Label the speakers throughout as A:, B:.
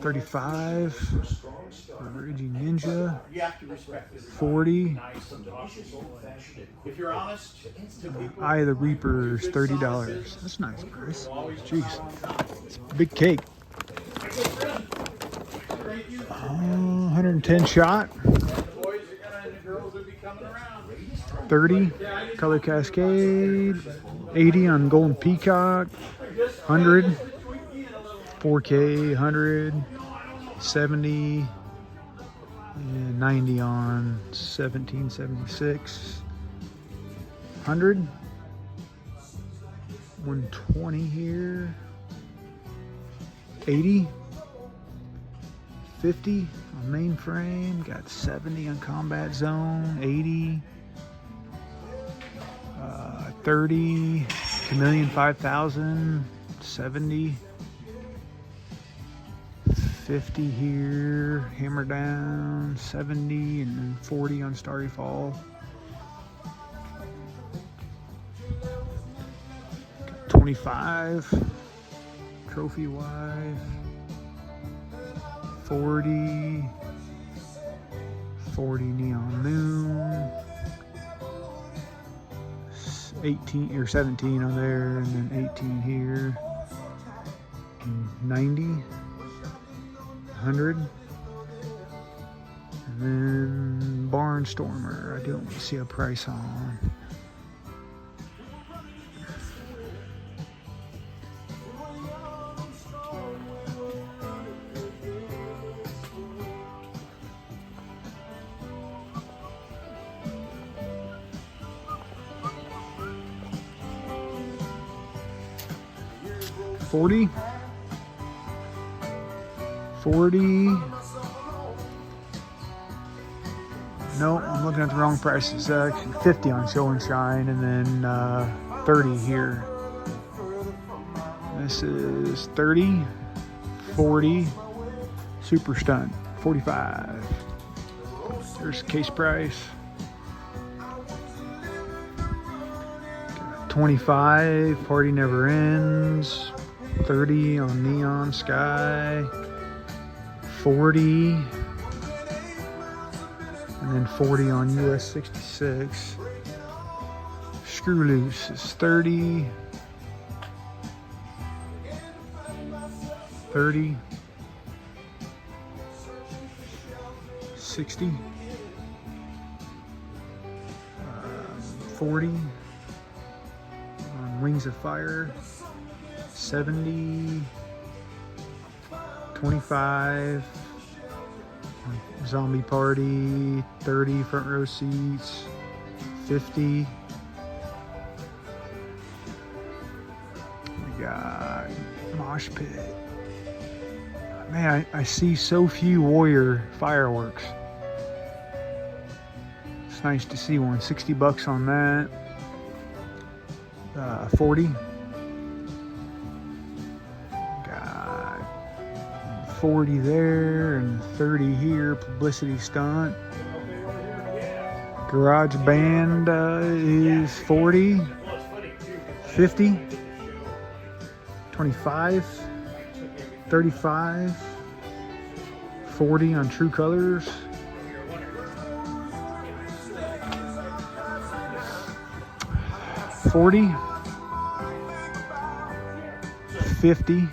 A: $35 for Reggie Ninja. 40. Eye of the Reaper is $30. That's nice, Chris. Jeez, it's a big cake. 110 shot. 30 Color Cascade. 80 on Golden Peacock. 100. 4K, 100, 70, and 90 on 1776. 100. 120 here. 80. 50 on Mainframe. Got 70 on Combat Zone. 80. 30. Chameleon 5000. 70. 50 here, Hammer Down, 70, and then 40 on Starry Fall. Got 25, Trophy Wife, 40, 40 Neon Moon, 18 or 17 on there, and then 18 here, 90. 100, and then Barnstormer. I don't see a price on. $40. 40. No, I'm looking at the wrong prices. Actually 50 on Show and Shine, and then 30 here. This is 30, 40, Super Stunt, 45. There's case price. 25, Party Never Ends. 30 on Neon Sky. 40, and then 40 on US 66. Screw Loose is 30, 30, 60, 40 on Wings of Fire, 70, 25 Zombie Party, 30 Front Row Seats, 50. We got Mosh Pit. Man, I see so few Warrior fireworks. It's nice to see one. $60 on that. 40. 40 there and 30 here. Publicity Stunt. Garage Band is 40, 50, 25, 35, 40 on True Colors. 40, 50,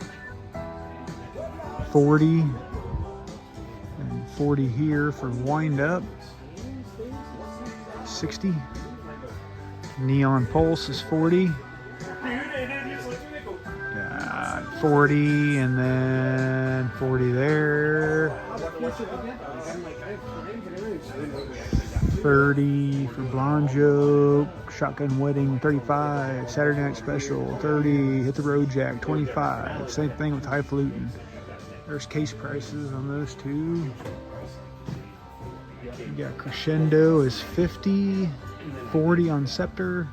A: 40, and 40 here for Wind Up. 60. Neon Pulse is 40. Got 40 and then 40 there. 30 for Blonde Joke. Shotgun Wedding 35. Saturday Night Special 30. Hit the Road Jack 25. Same thing with Highfalutin. There's case prices on those two. You got Crescendo is 50, 40 on Scepter,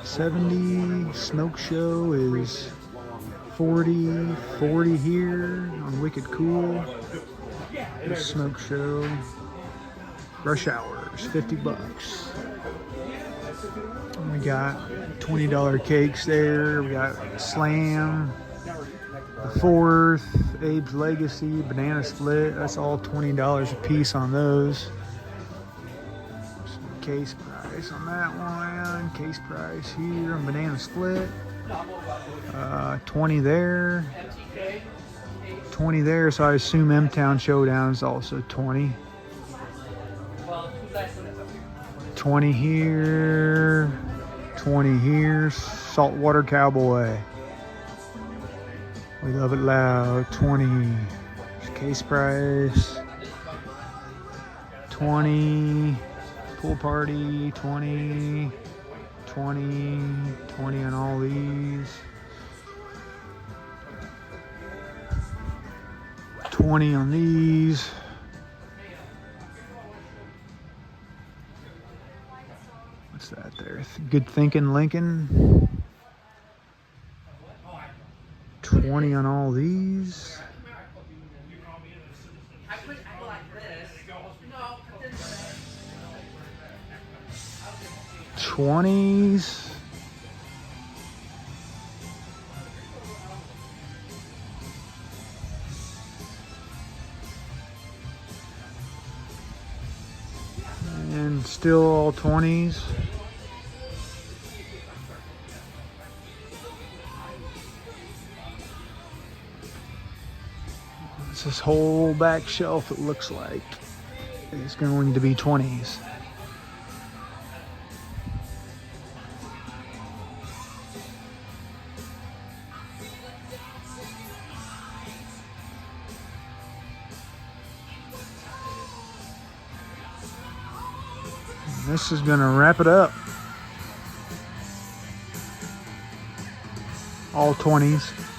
A: 70. Smoke Show is 40, 40 here on Wicked Cool. There's Smoke Show. Rush Hour is $50. And we got $20 cakes there. We got Slam. Fourth, Abe's Legacy, banana split. That's all $20 a piece on those. Some case price on that one. Case price here on banana split. 20 there. 20 there, so I assume M-Town Showdown is also 20. 20 here. 20 here. Saltwater Cowboy. We love it loud. 20. Case price. 20. Pool party. 20. 20. 20 on all these. 20 on these. What's that there? Good Thinking Lincoln. 20 on all these. 20s. And still all 20s. This whole back shelf, it looks like, is going to be 20s. This is gonna wrap it up. All 20s.